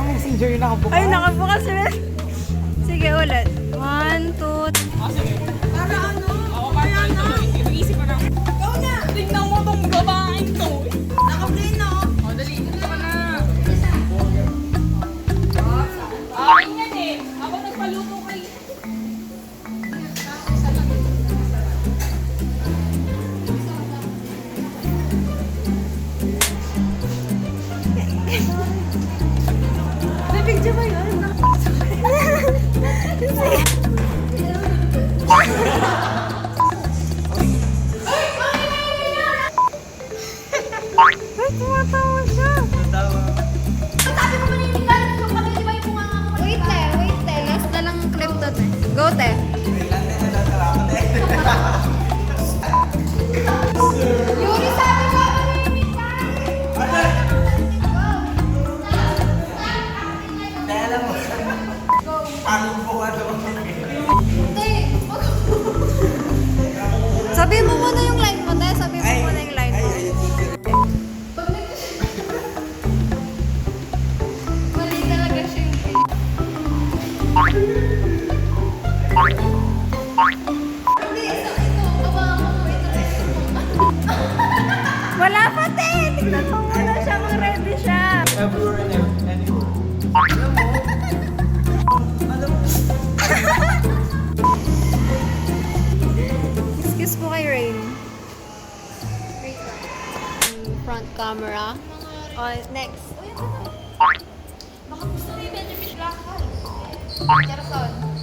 lang messenger yung nakabukas. Ay, nakabukas rin. Sige, ulit. 1, 2, Para ano? Ako kaya na. Nag-iisip ko na. Ikaw na. Tingnan mo tong babaeng to. Naka-play na. O, dali. Ito ka na. Akin yan eh. Ako nagpaluto kay... may picture ba yun? Ay, tumatawa siya. Sabi ko maninigalit ko kami, di ba yung bunga nga ako? Wait, te. Last na lang clip to, te. Go, te. Yuri, sabi ko maninigalit ka. Te, Sabi mo muna yung line mo, te. Sabi mo muna yung line mo. mali talaga siya yung Hindi, ito. Abangan ko. Ito. Wala pa, te. Tignan mo muna siya kung ready siya. Everywhere and anywhere. Excuse po kay Rain. Front camera. Oh, next. Baka gusto mo yung Benjamin Black Charot.